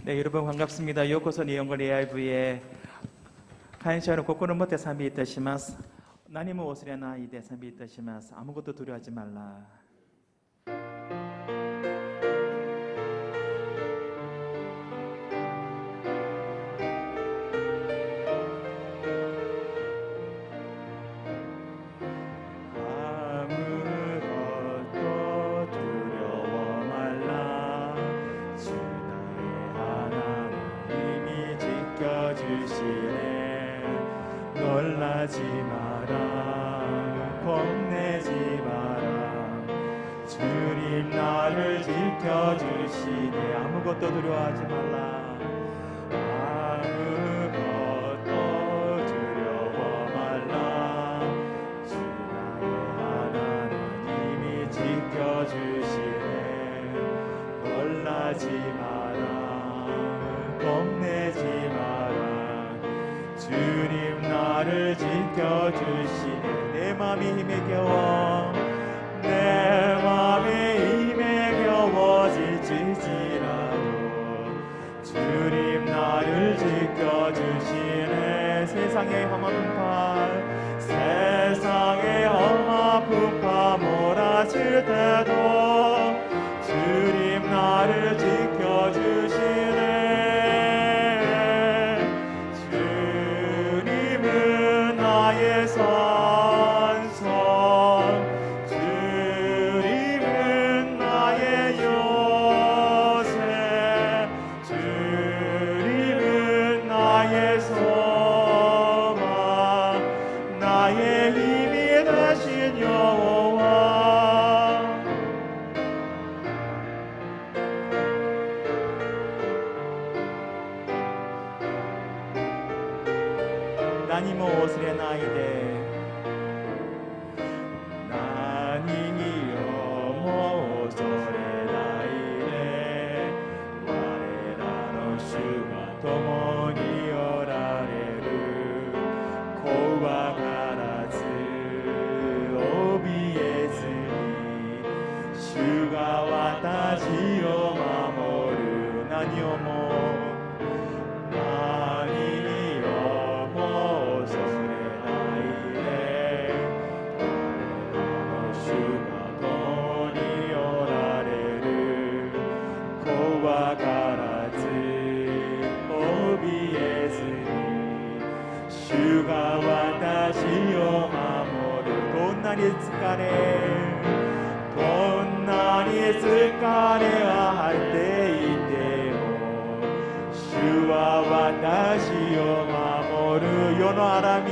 네, 여러분 반갑습니다. 요코소 니온고 AIV의 感謝の心を持って賛美いたします。何も忘れないで賛美いたします。아무것도 두려워하지 말라. 놀라지 마라, 겁내지 마라. 주님 나를 지켜주시네. 아무것도 두려워하지 말라. 아무것도 두려워 말라. 주 나의 하나님이 지켜주시네. 놀라지 마라, 겁내지 마라. 주님 나를 지켜주시네. 내 맘이 힘에 겨워, 내 맘이 힘에 겨워질지라도 주님 나를 지켜주시네. 세상의 험한 팔, 세상의 험한 팔 몰아칠 때도 주님 나를 지켜주시네. 선선 주님은 나의 요새, 주님은 나의 소망, 나의 힘이 되신 여호와.何も忘れないで主が私を守る。どんなに疲れは果ていても主は私を守る。世の荒み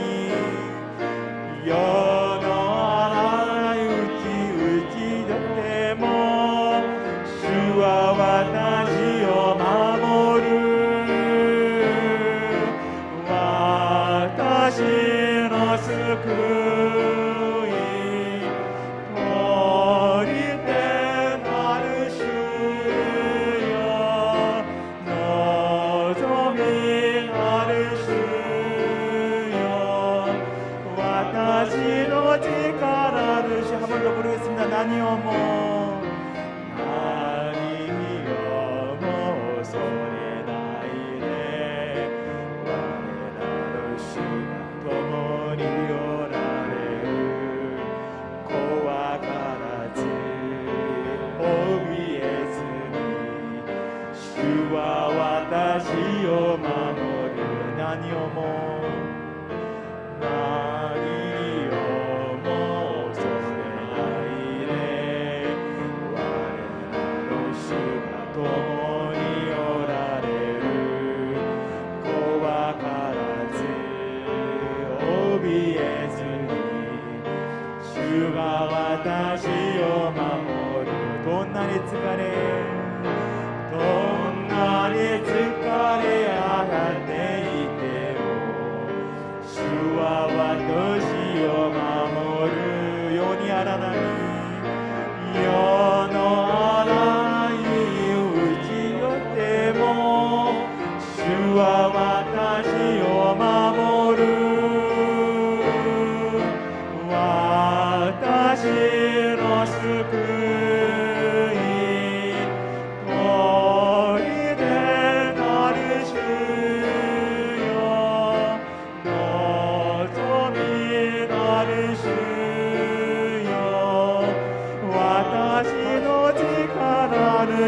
打ち取っても主は私を守る。私の救い砦なる主よ、望みなる主よ、私の力主。한번 더 부르겠습니다.何をも恐れないで、我らの主が共におられる。怖からず怯えずに主は私を守る。何をも恐れないで、我らの主が共におられる。怖からず怯えずに主が私を守る。どんなに疲れ果ていても主は私を守る。世にあらない世のあらい打ち寄っても主は私を守る。私の救い砦な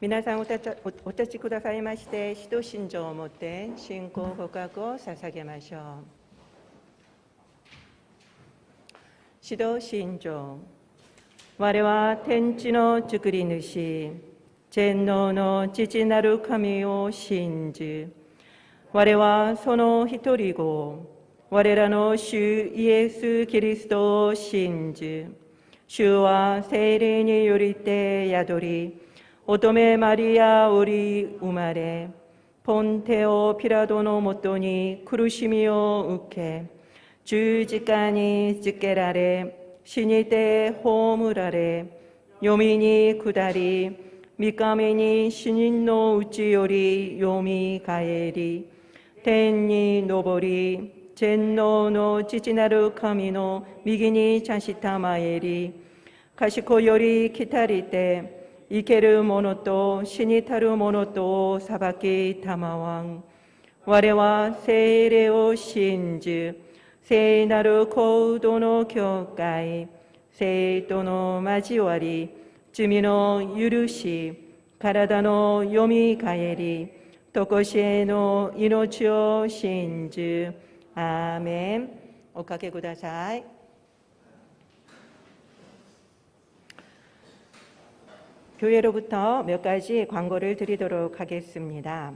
皆さんお立ちくださいまして、使徒信条をもって信仰告白を捧げましょう。使徒信条。我は天地の作り主、全能の父なる神を信じ、我はその一人子、我らの主イエス・キリストを信じ、主は聖霊によりて宿り、乙女マリアより生まれ、ポンテオ・ピラトのもとに苦しみを受け、十字架につけられ、死にて葬られ、読みに下り、三日に死人のうちよりよみ返り、天に昇り、全能の父なる神の右に茶したまえり、賢より来たりて、生ける者と死にたる者とを裁きたまわん。我は聖霊を信じ、聖なる行動の教会、聖との交わり、罪の許し、体のよみ返り、とこしえの命を信じ。アーメン。おかけください。교회로부터 몇 가지 광고를 드리도록 하겠습니다.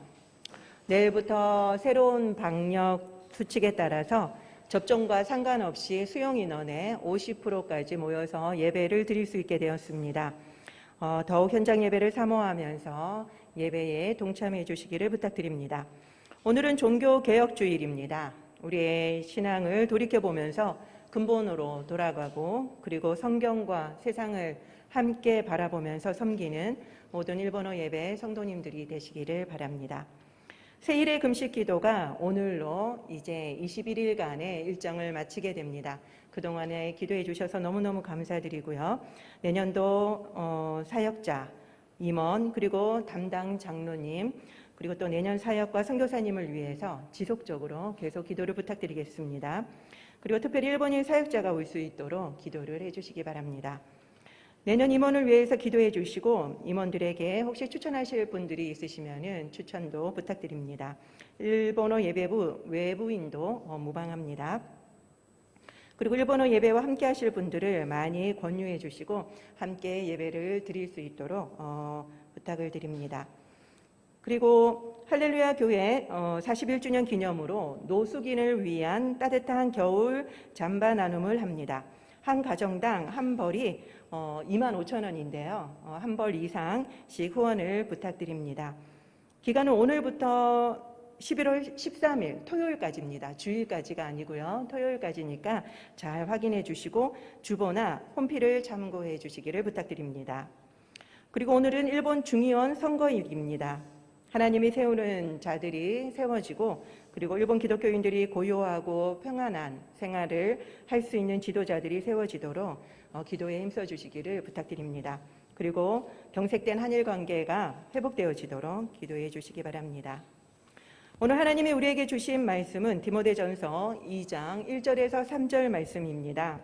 내일부터 새로운 방역 수칙에 따라서 접종과 상관없이 수용 인원의 50%까지 모여서 예배를 드릴 수 있게 되었습니다. 더욱 현장 예배를 사모하면서 예배에 동참해 주시기를 부탁드립니다. 오늘은 종교개혁주일입니다. 우리의 신앙을 돌이켜보면서 근본으로 돌아가고 그리고 성경과 세상을 함께 바라보면서 섬기는 모든 일본어 예배 성도님들이 되시기를 바랍니다. 세일의 금식 기도가 오늘로 이제 21일간의 일정을 마치게 됩니다. 그동안에 기도해 주셔서 너무너무 감사드리고요. 내년도 사역자, 임원, 그리고 담당 장로님, 그리고 또 내년 사역과 선교사님을 위해서 지속적으로 계속 기도를 부탁드리겠습니다. 그리고 특별히 일본인 사역자가 올 수 있도록 기도를 해주시기 바랍니다. 내년 임원을 위해서 기도해 주시고 임원들에게 혹시 추천하실 분들이 있으시면 추천도 부탁드립니다. 일본어 예배부 외부인도 무방합니다. 그리고 일본어 예배와 함께 하실 분들을 많이 권유해 주시고 함께 예배를 드릴 수 있도록 부탁을 드립니다. 그리고 할렐루야 교회 41주년 기념으로 노숙인을 위한 따뜻한 겨울 잠바 나눔을 합니다. 한 가정당 한 벌이 25,000원인데요. 한 벌 이상씩 후원을 부탁드립니다. 기간은 오늘부터 11월 13일 토요일까지입니다. 주일까지가 아니고요. 토요일까지니까 잘 확인해 주시고 주보나 홈피를 참고해 주시기를 부탁드립니다. 그리고 오늘은 일본 중의원 선거일입니다. 하나님이 세우는 자들이 세워지고 그리고 일본 기독교인들이 고요하고 평안한 생활을 할 수 있는 지도자들이 세워지도록 기도에 힘써 주시기를 부탁드립니다. 그리고 경색된 한일 관계가 회복되어지도록 기도해 주시기 바랍니다. 오늘 하나님이 우리에게 주신 말씀은 디모데전서 2장 1절에서 3절 말씀입니다.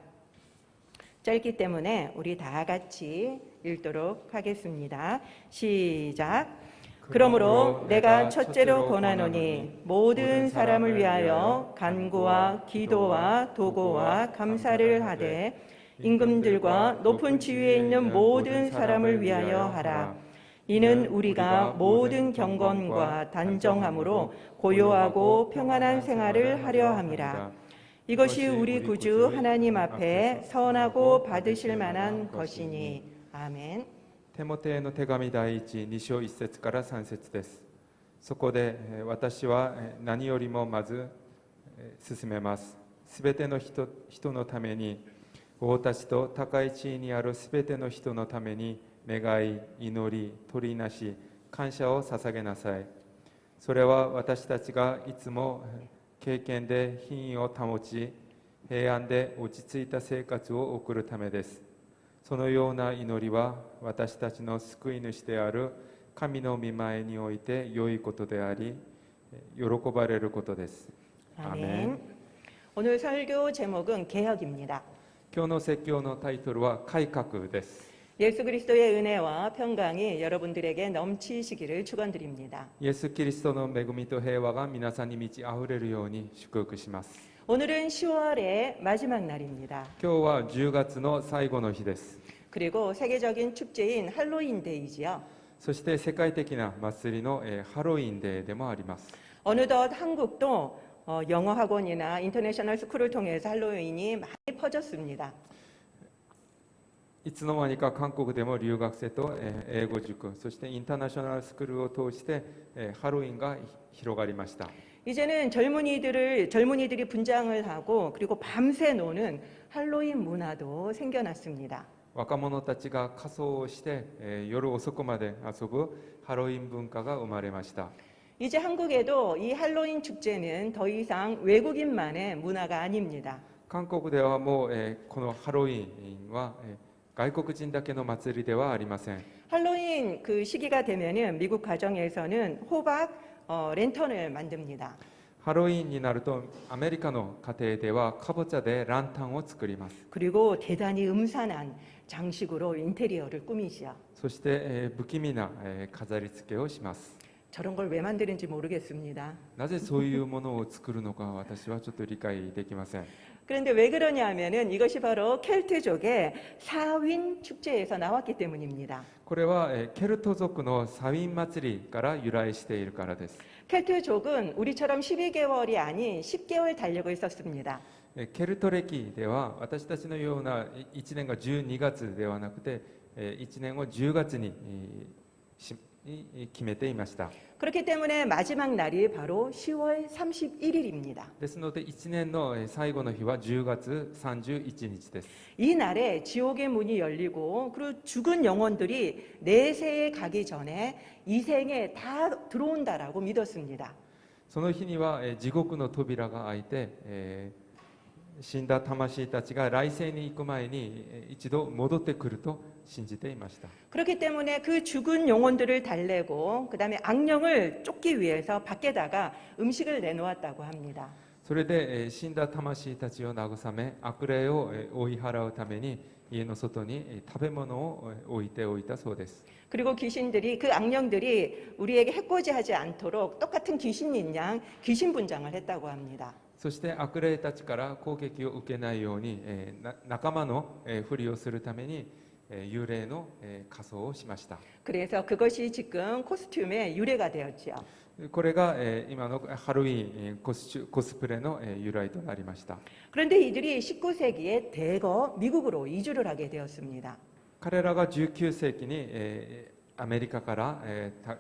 짧기 때문에 우리 다 같이 읽도록 하겠습니다. 시작. 그러므로 내가 첫째로 권하노니 모든 사람을 위하여 간구와 기도와 도고와 감사를 하되 임금들과 높은 지위에 있는 모든 사람을 위하여 하라. 이는 우리가 모든 경건과 단정함으로 고요하고 평안한 생활을 하려 함이라. 이것이 우리 구주 하나님 앞에 선하고 받으실 만한 것이니. 아멘. テモテへの手紙第2章1節から3節です。そこで私は何よりもまず進めます。すべての人のために、王たちと高い地位にあるすべての人のために願い、祈り、取りなし、感謝を捧げなさい。それは私たちがいつも経験で品位を保ち、平安で落ち着いた生活を送るためです。そのような祈りは私たちの救い主である神の御前において良いことであり、喜ばれることです。 아멘. 오늘 설교 제목은 개혁입니다. 今日の説教のタイトルは改革です。 예수 그리스도의 은혜와 평강이 여러분들에게 넘치시기를 축원드립니다. イエス・キリストの恵みと平和が皆さんに満ち溢れるように祝福します。 오늘은 10월의 마지막 날입니다. 今日は10月の最後の日です。 그리고 세계적인 축제인 할로윈 데이지요. そして世界的な祭りのハロウィンデーでもあります。 어느덧 한국도 영어 학원이나 인터내셔널 스쿨을 통해서 할로윈이 많이 퍼졌습니다. いつの間にか韓国でも留学生と英語塾、そしてインターナショナルスクールを通してハロウィンが広がりました。 이제는 젊은이들이 분장을 하고 그리고 밤새 노는 할로윈 문화도 생겨났습니다. 若者たちが仮装をして夜遅くまで遊ぶハロウィン文化が生まれました。 이제 한국에도 이 할로윈 축제는 더 이상 외국인만의 문화가 아닙니다. 韓国ではもうこのハロウィンは外国人だけの祭りではありません。 할로윈 그 시기가 되면은 미국 가정에서는 호박 랜턴을 만듭니다. ハロウィンになるとアメリカの家庭ではかぼちゃでランタンを作ります。 그리고 대단히 음산한 장식으로 인테리어를 꾸미죠. そして不気味な飾り付けをします。 저런 걸 왜 만드는지 모르겠습니다. なぜそういうものを作るのか私はちょっと理解できません。 그런데 왜 그러냐면은 이것이 바로 켈트족의 사윈 축제에서 나왔기 때문입니다. これはケルト族のサウィン祭りから由来しているからです。 켈트족은 우리처럼 12개월이 아닌 10개월 달력을 썼습니다. ケルト暦では私たちのような1年が12月ではなくて1年を10月に決めていました。 그렇기 때문에 마지막 날이 바로 10월 31일입니다. ですので1年の最後の日は10月31日です。 이 날에 지옥의 문이 열리고 그리고 죽은 영혼들이 내세에 가기 전에 이 생에 다 들어온다라고 믿었습니다. その日には地獄の扉が開いて死んだ魂たちが来世に行く前に一度戻ってくると信じていました。 그렇기 때문에 그 죽은 영혼들을 달래고 그 다음에 악령을 쫓기 위해서 밖에다가 음식을 내놓았다고 합니다. それで死んだ魂たちを慰め悪霊を追い払うために家の外に食べ物を置いておいたそうです。 그리고 귀신들이 그 악령들이 우리에게 해코지하지 않도록 똑같은 귀신인 양 귀신 분장을 했다고 합니다. そして悪霊たちから攻撃を受けないように仲間のふりをするために幽霊の仮装をしました。 그래서 그것이 지금 코스튬의 유래가 되었지요. これが今のハロウィンコスプレの由来となりました。 그런데 이들이 19세기에 대거 미국으로 이주를 하게 되었습니다. 彼らが19世紀にアメリカから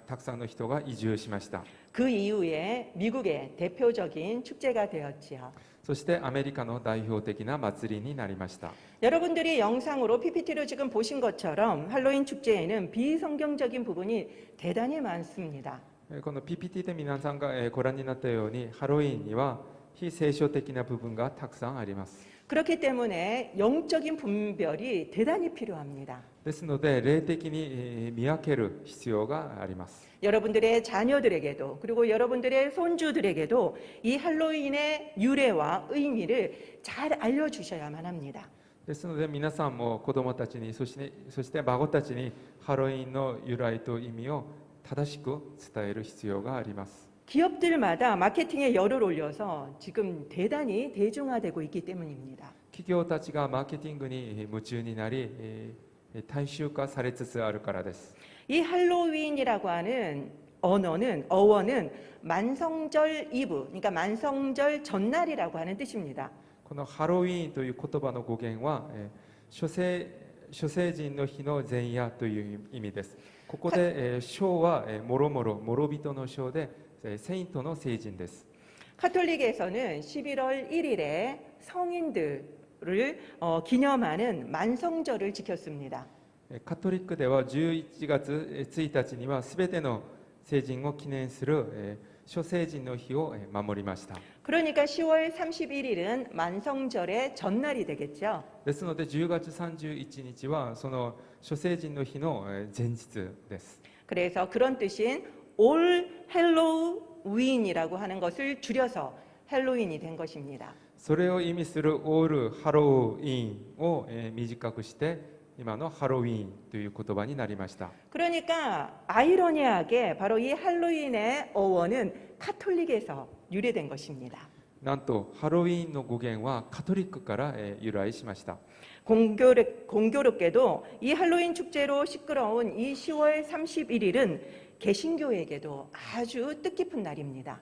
たくさんの人が移住しました。 그 이후에 미국의 대표적인 축제가 되었지요. そしてアメリカの代表的な祭りになりました。 여러분들이 영상으로 PPT로 지금 보신 것처럼 할로윈 축제에는 비성경적인 부분이 대단히 많습니다. この PPT で皆さんがご覧になったようにハロウィンには非聖書的な部分がたくさんあります。 그렇기 때문에 영적인 분별이 대단히 필요합니다. ですので霊的に見分ける必要があります。 여러분들의 자녀들에게도 그리고 여러분들의 손주들에게도 이 할로윈의 유래와 의미를 잘 알려주셔야만 합니다. ですので皆さんも子どもたちにそして孫たちにハロウィンの由来と意味を正しく伝える必要があります。 기업들마다 마케팅에 열을 올려서 지금 대단히 대중화되고 있기 때문입니다. 企業たちがマーケティングに夢中になり、大衆化されつつあるからです。 이 할로윈이라고 하는 어원은 만성절 이브, 그러니까 만성절 전날이라고 하는 뜻입니다. このハロウィーンという言葉の語源は、諸星人の日の前夜という意味です。ここで、章は、もろ人の章で、セイントの聖人です。 카톨릭에서는 11월 1일에 성인들을 기념하는 만성절을 지켰습니다. カトリックでは11月1日にはすべての聖人を記念する諸聖人の日を守りました。 그러니까 10월 31일은 만성절의 전날이 되겠죠. ですので10月31日はその諸聖人の日の前日です。 그래서 그런 뜻인 올 헬로윈이라고 하는 것을 줄여서 헬로윈이 된 것입니다. それを意味するオールハロウィーンを短くして今のハロウィーンという言葉になりました。 그러니까 아이러니하게 바로 이 할로윈의 어원은 카톨릭에서 유래된 것입니다. なんとハロウィーンの語源はカトリックから由来しました。 공교롭게도 이 할로윈 축제로 시끄러운 이 10월 31일은 개신교에게도 아주 뜻깊은 날입니다.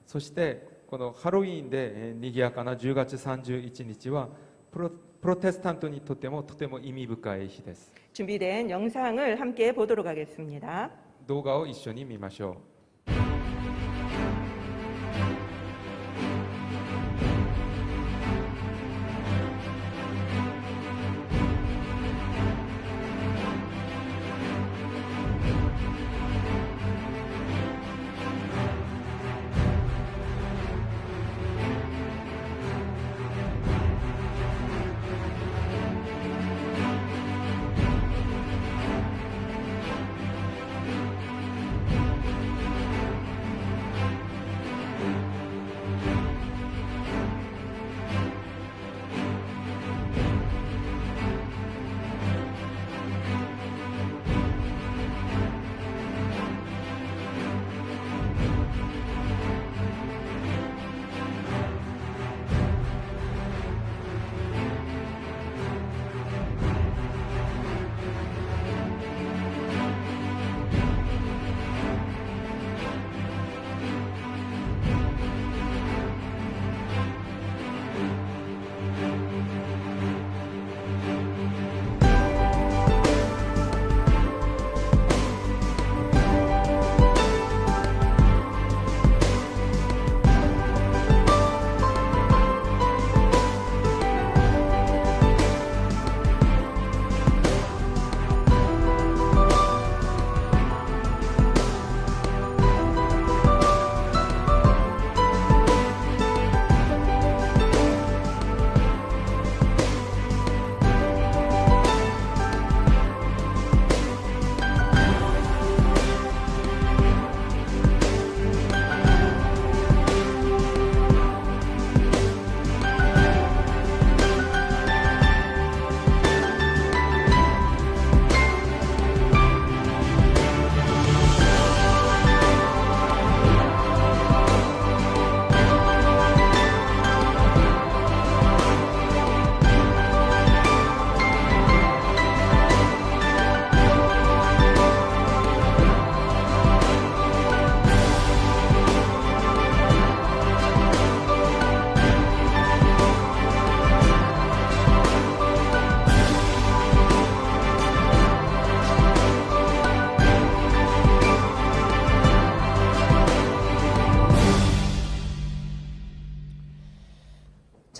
そしてこのハロウィーンで賑やかな10月31日はプロテスタントにとってもとても意味深い日です。 준비된 영상을 함께 보도록 하겠습니다. 動画を一緒に見ましょう。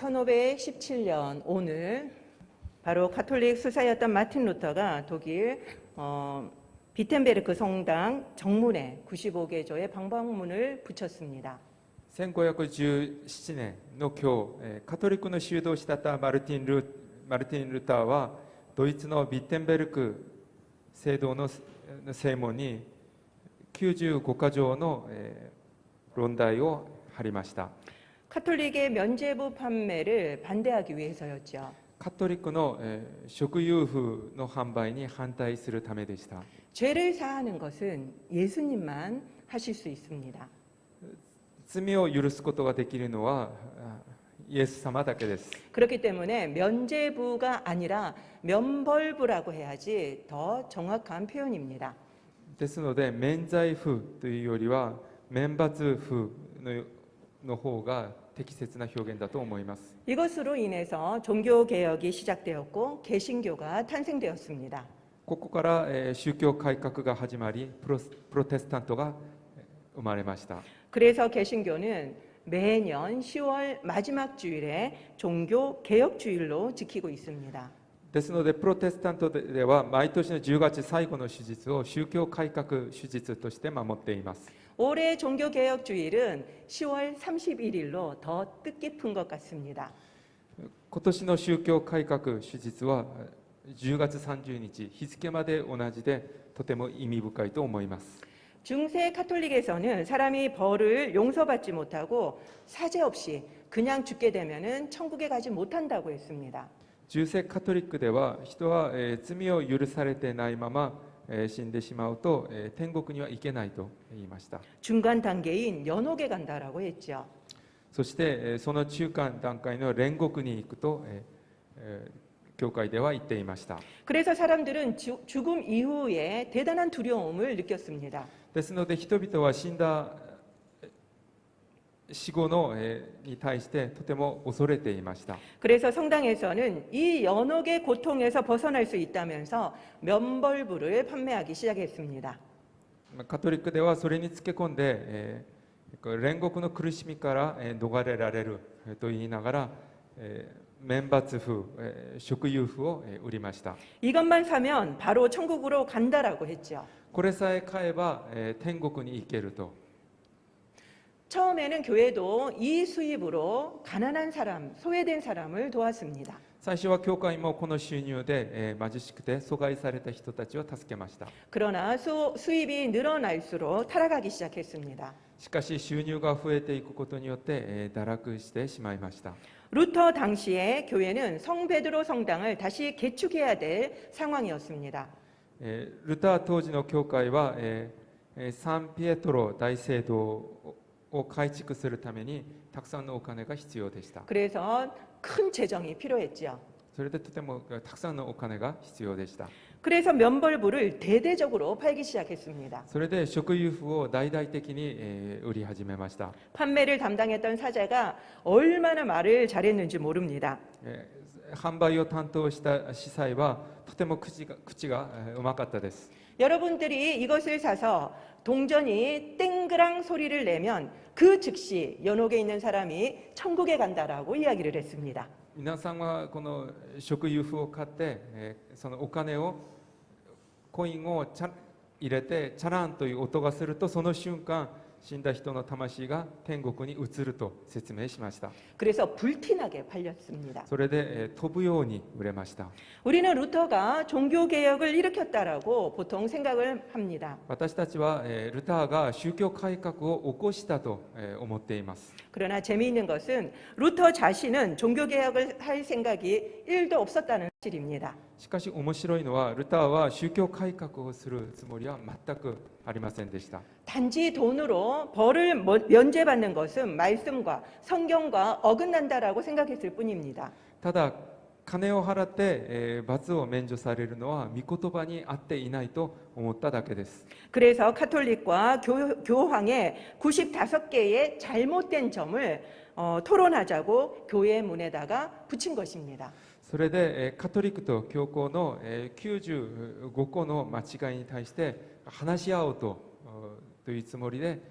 1517년 오늘 바로 가톨릭 수사였던 마틴 루터가 독일 비텐베르크 성당 정문에 95개조의 방방문을 붙였습니다. 1517年の今日、カトリックの修道士だったマルティン・ルターはドイツのビッテンベルク聖堂の正門に95か条の論題を貼りました。 카톨릭의 면죄부 판매를 반대하기 위해서였죠. カトリックの、食用風の販売に反対するためでした。 죄를 사하는 것은 예수님만 하실 수 있습니다. 罪を許すことができるのはイエス様だけです。 그렇기 때문에 면죄부가 아니라 면벌부라고 해야지 더 정확한 표현입니다. ですので免罪符というよりは免罰符の方が適切な表現だと思います。 이것으로 인해서 종교개혁이 시작되었고 개신교가 탄생되었습니다. ここから、宗教改革が始まりプロテスタントが生まれました。 그래서 개신교는 매년 10월 마지막 주일에 종교개혁주일로 지키고 있습니다. ですのでプロテスタントでは毎年の10月最後の手術を宗教改革手術として守っています。 올해 종교개혁주일은 10월 31일로 더 뜻깊은 것 같습니다. 今年の宗教改革手術は10月30日日付まで同じでとても意味深いと思います。 중세 카톨릭에서는 사람이 벌을 용서받지 못하고 사죄 없이 그냥 죽게 되면은 천국에 가지 못한다고 했습니다. 中世カトリックでは人は、罪を許されてないまま、死んでしまうと、天国には行けないと言いました。 중간 단계인 연옥에 간다라고 했죠. そして、その中間段階の煉獄に行くと、教会では言っていました。 그래서 사람들은 죽음 이후에 대단한 두려움을 느꼈습니다. ですので人々は死んだ死後の、に対してとても恐れていました。 그래서 성당에서는 이 연옥의 고통에서 벗어날 수 있다면서 면벌부를 판매하기 시작했습니다. カトリックではそれにつけ込んで、煉獄の苦しみから、逃れられる、と言いながら、免罰符、食油符を、売りました。 이것만 사면 바로 천국으로 간다라고 했죠. これさえ買えば、天国に行けると。 처음에는 교회도 이 수입으로 가난한 사람, 소외된 사람을 도왔습니다. 最初は教会もこの収入で、貧しくて阻害された人たちを助けました。 그러나 수입이 늘어날수록 타락하기 시작했습니다. しかし収入が増えていくことによって、堕落してしまいました。 루터 당시에 교회는 성 베드로 성당을 다시 개축해야 될 상황이었습니다. ルター当時の教会は、サンピエトロ大聖堂を改築するためにたくさんのお金が必要でした。 그래서 큰 재정이 필요했죠. それでとてもたくさんのお金が必要でした。 그래서 면벌부를 대대적으로 팔기 시작했습니다. それで食油符を大々的に、売り始めました。 판매를 담당했던 사자가 얼마나 말을 잘했는지 모릅니다. 販売を担当した司祭はとても口がうまかったです。 여러분들이 이것을 사서 동전이 땡그랑 소리를 내면 그 즉시 연옥에 있는 사람이 천국에 간다라고 이야기를 했습니다. 皆さんはこの食油符を買って、そのお金をコインを入れてチャランという音がするとその瞬間死んだ人の魂が天国に移ると説明しました。 그래서 불티나게 팔렸습니다. それで、飛ぶように売れました。 우리는 루터가 종교개혁을 일으켰다라고 보통 생각을 합니다. 私たちは、ルターが宗教改革を起こしたと、思っています。 그러나 재미있는 것은 루터 자신은 종교개혁을 할 생각이 1도 없었다는 사실입니다. しかし面白いのはルターは宗教改革をするつもりは全くありませんでした。 단지 돈으로 벌을 면제받는 것은 말씀과 성경과 어긋난다라고 생각했을 뿐입니다. ただ金を払って、罰を免除されるのは御言葉に合っていないと思っただけです。 그래서 카톨릭과 교황의 95개의 잘못된 점을 토론하자고 교회 문에다가 붙인 것입니다. それでカトリックと教皇の95個の間違いに対して話し合おうというつもりで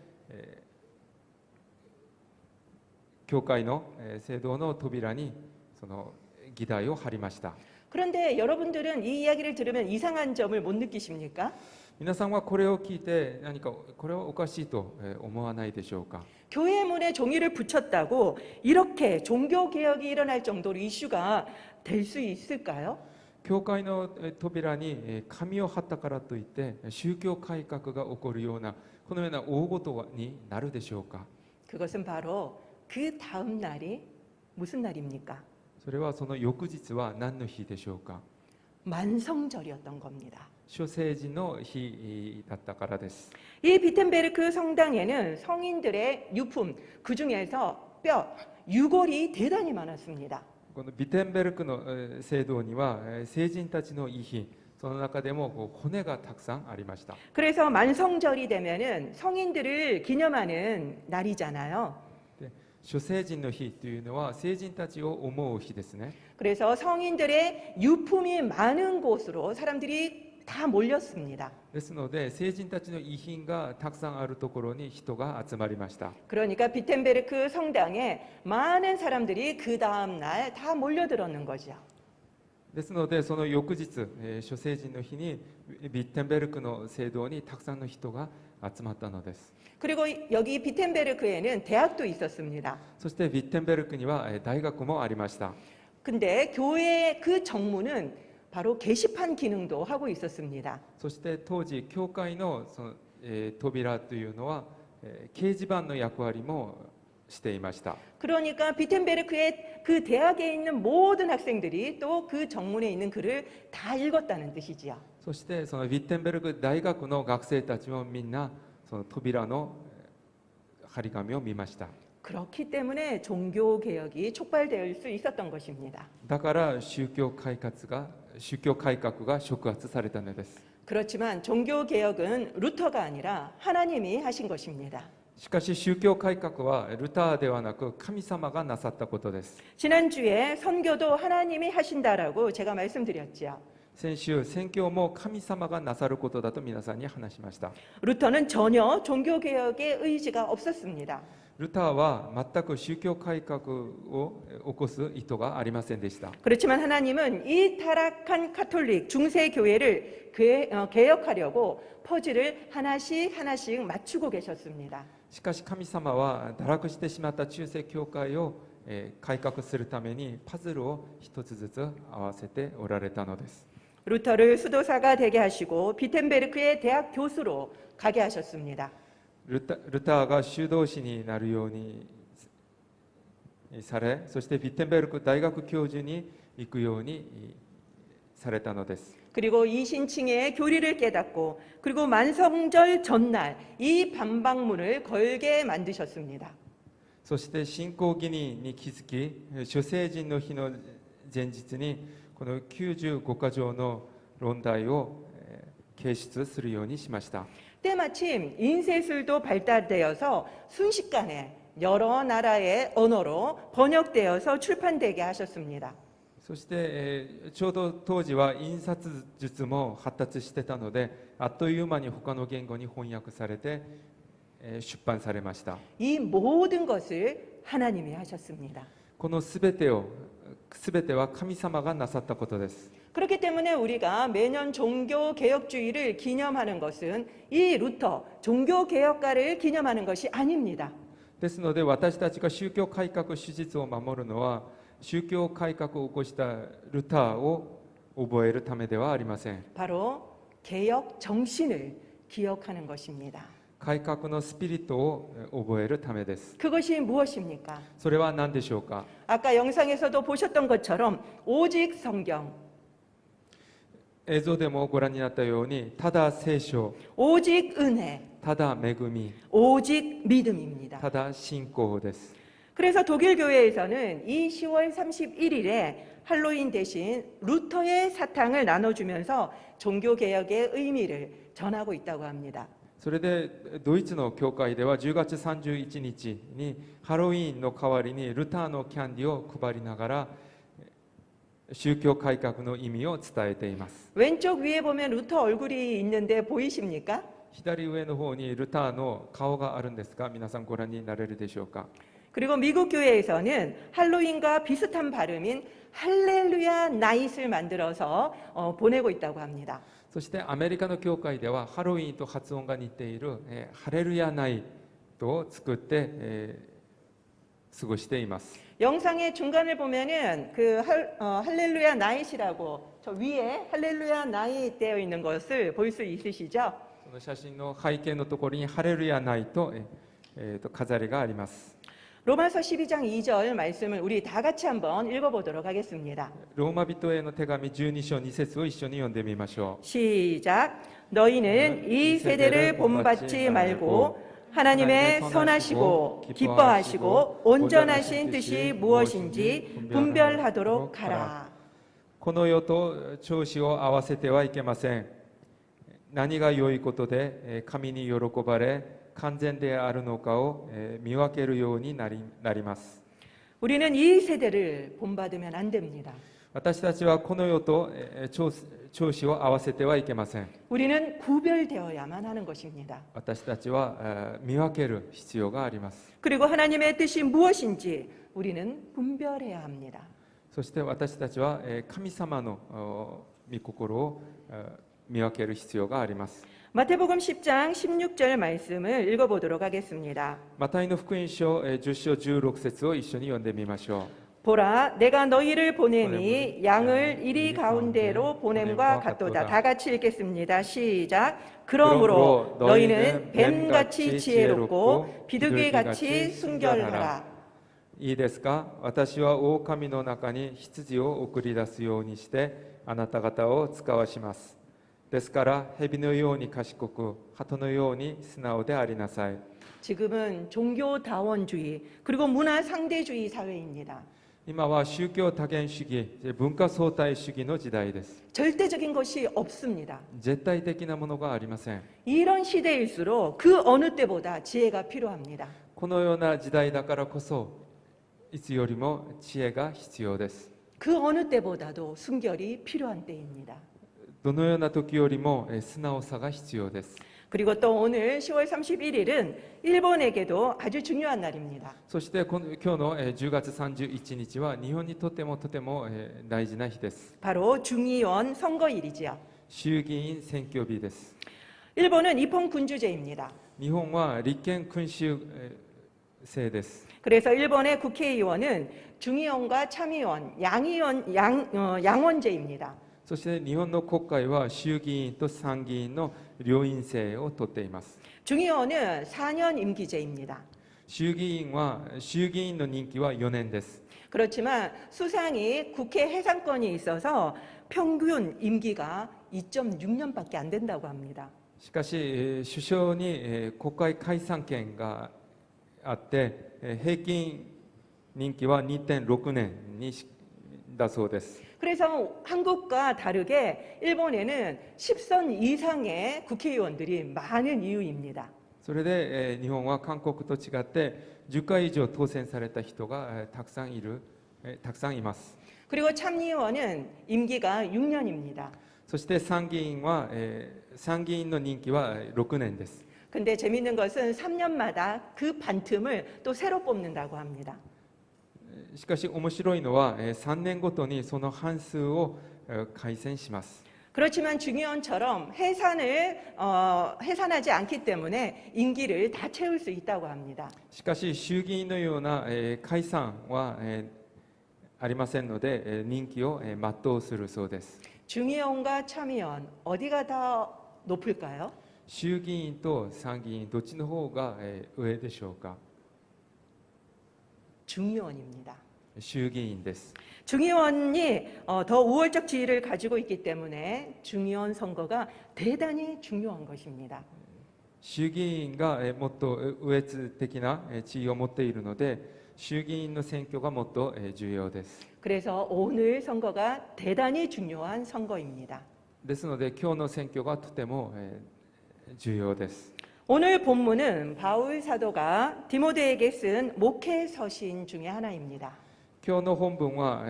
教会の聖堂の扉にその議題を貼りました。 그런데 여러분들은 이 이야기를 들으면 이상한 점을 못 느끼십니까? 皆さんはこれを聞いて何かこれはおかしいと思わないでしょうか。 교회 문에 종이를 붙였다고 이렇게 종교개혁이 일어날 정도로 이슈가 될 수 있을까요? 教会の扉に紙を貼ったからといって宗教改革が起こるようなこのような大事になるでしょうか。 그것은 바로 그 다음 날이 무슨 날입니까? それはその翌日は何の日でしょうか。 만성절이었던 겁니다. 諸聖人の日だったからです。 이 비텐베르크 성당에는 성인들의 유품, 그 중에서 뼈, 유골이 대단히 많았습니다. このビテンベルクの聖堂には聖人たちの遺品、その中でも骨がたくさんありました。 그래서 만성절이 되면은 성인들을 기념하는 날이잖아요. で諸聖人の日というのは聖人たちを思う日ですね。 그래서 성인들의 유품이 많은 곳으로 사람들이 다 몰렸습니다. ですので聖人たちの遺品がたくさんあるところに人が集まりました。 그러니까 비텐베르크 성당에 많은 사람들이 그 다음 날 다 몰려들었는 거죠. ですのでその翌日、諸聖人の日にビッテンベルクの聖堂にたくさんの人が集まったのです。 그리고 여기 비텐베르크에는 대학도 있었습니다. そしてビッテンベルクには大学もありました。 근데 교회의 그 정문은 바로 게시판 기능도 하고 있었습니다. そして当時教会のその、扉というのは、掲示板の役割もしていました。 그러니까 비텐베르크의 그 대학에 있는 모든 학생들이 또 그 정문에 있는 글을 다 읽었다는 뜻이지요. そしてそのビッテンベルク大学の学生たちもみんなその扉の張り紙を見ました。 그렇기 때문에 종교 개혁이 촉발될 수 있었던 것입니다. だから宗教改革が触発されたのです。 그렇지만 종교 개혁은 루터가 아니라 하나님이 하신 것입니다. しかし宗教改革はルターではなく神様がなさったことです。 지난주에 선교도 하나님이 하신다라고 제가 말씀드렸지요. 先週宣教も神様がなさることだと皆さんに話しました。 루터는 전혀 종교 개혁의 의지가 없었습니다. ルターは全く宗教改革を起こす意図がありませんでした。 그렇지만 하나님은 이 타락한 카톨릭 중세 교회를 개혁하려고 퍼즐을 하나씩 하나씩 맞추고 계셨습니다. しかし神様は堕落してしまった中世教会を改革するためにパズルを一つずつ合わせておられたのです。 루터를 수도사가 되게 하시고 비텐베르크의 대학 교수로 가게 하셨습니다. ルターが修道士になるようにされ、そしてビッテンベルク大学教授に行くようにされたのです。 그리고 이신칭의 교리를 깨닫고 그리고 만성절 전날 이 반박문을 걸게 만드셨습니다. そして信仰義人に気づき、諸聖人の日の前日にこの95箇条の論題を掲出するようにしました。 때마침 인쇄술도 발달되어서 순식간에 여러 나라의 언어로 번역되어서 출판되게 하셨습니다. そして、ちょうど当時は印刷術も発達してたので、あっという間に他の言語に翻訳されて、出版されました。 이 모든 것을 하나님이 하셨습니다. このすべては神様がなさったことです。 그렇기 때문에 우리가 매년 종교개혁주의를 기념하는 것은 이 루터, 종교개혁가를 기념하는 것이 아닙니다. ですので私たちが宗教改革史実を守るのは宗教改革を起こしたルターを覚えるためではありません。 바로 개혁 정신을 기억하는 것입니다. 改革のスピリットを覚えるためです。 그것이 무엇입니까? それは何でしょうか。 아까 영상에서도 보셨던 것처럼 오직 성경, 映像でもご覧になったようにただ聖書、 오직 은혜, ただ恵み、 오직 믿음입니다. ただ信仰です。 그래서 독일 교회에서는 이 10월 31일에 할로윈 대신 루터의 사탕을 나눠주면서 종교개혁의 의미를 전하고 있다고 합니다. それでドイツの教会では10月31日にハロウィーンの代わりにルターのキャンディを配りながら宗教改革の意味を伝えています。 왼쪽 위에 보면 루터 얼굴이 있는데 보이십니까? 左上の方にルターの顔があるんですが皆さんご覧になれるでしょうか。 그리고 미국 교회에서는 할로윈과 비슷한 발음인 할렐루야 나잇을 만들어서 보내고 있다고 합니다. そしてアメリカの教会ではハロウィーンと発音が似ているハレルヤナイトを作って過ごしています。 영상의 중간을 보면은 그 할렐루야 나잇이라고 저 위에 할렐루야 나잇 되어 있는 것을 볼 수 있으시죠? その写真の背景のところにハレルヤナイト飾りがあります。 로마서 12장 2절 말씀을 우리 다 같이 한번 읽어보도록 하겠습니다. ローマ人への手紙12章2節を一緒に読んでみましょ 시작. 너희는 이 세대를 본받지 말고 하나님의 선하시고 기뻐하시고 온전하신 뜻이 무엇인지 분별하도록 하라. う。この世と調子を合わせてはいけません。何が良いことで神に喜ばれ完全であるのかを見分けるようになります。 우리는 이 세대를 본받으면 안 됩니다. 私たちはこの世と調子を合わせてはいけません。 우리는 구별되어야만 하는 것입니다. 私たちは見分ける必要があります。 그리고 하나님의 뜻이 무엇인지 우리는 분별해야 합니다. そして私たちは神様の御心を見分ける必要があります。 마태복음 10장 16절 말씀을 읽어보도록 하겠습니다. マタイの福音書10章16節を一緒に読んでみましょう。 보라, 내가 너희를 보내니 양을 이리 가운데로 보냄과 같도다. 다 같이 읽겠습니다. 시작. 그러므로 너희는 뱀같이 지혜롭고 비둘기같이 순결하라. いいですか。私は狼の中に羊を送り出すようにしてあなた方を使わします。ですから蛇のように賢く鳩のように素直でありなさい。 지금은 종교다원주의 그리고 문화상대주의 사회입니다. 今は宗教多元主義、文化相対主義の時代です。 절대적인 것이 없습니다. 絶対的なものがありません。 이런 시대일수록 그 어느 때보다 지혜가 필요합니다. このような時代だからこそいつよりも知恵が必要です。 그 어느 때보다도 순결이 필요한 때입니다. どのような時よりも素直さが必要です。 그리고 또 오늘 10월 31일은 일본에게도 아주 중요한 날입니다. そして今日の10月31日は日本にとても大事な日です。 바로 중의원 선거일이지요. 衆議院選挙日です。 일본은 입헌군주제입니다. 日本は立憲君主制です。 그래서 일본의 국회의원은 중의원과 참의원, 양원제입니다. そして日本の国会は衆議院と参議院の両院制をとっています。 중의원은 4년 임기제입니다. 衆議院の任期は4年です。 그렇지만 수상이 국회 해산권이 있어서 평균 임기가 2.6년밖에 안 된다고 합니다. しかし首相に国会解散権があって平均任期は 2.6年にだそうです。 그래서 한국과 다르게 일본에는 10선 이상의 국회의원들이 많은 이유입니다. それで日本は韓国と違って10回以上当選された人がたくさんいます。 그리고 참의원은 임기가 6년입니다. そして参議院の任期は6年です。 근데 재밌는 것은 3년마다 그 반틈을 또 새로 뽑는다고 합니다. しかし面白いのは3年ごとにその半数を改選します。 그렇지만 중의원처럼 해산하지 않기 때문에 임기를 다 채울 수 있다고 합니다. しかし衆議院のような解散はありませんので任期を全うするそうです。 중의원과 참의원 어디가 더 높을까요? 衆議院と参議院どっちの方が上でしょうか。 중의원입니다. 衆議院です。 중의원이 더 우월적 지위를 가지고 있기 때문에 중의원 선거가 대단히 중요한 것입니다. 衆議院がもっと優越的な地位を持っているので衆議院の選挙がもっと重要です。 그래서 오늘 선거가 대단히 중요한 선거입니다. ですので今日の選挙がとても重要です。 오늘 본문은 바울 사도가 디모데에게 쓴 목회 서신 중에 하나입니다. 今日の本文は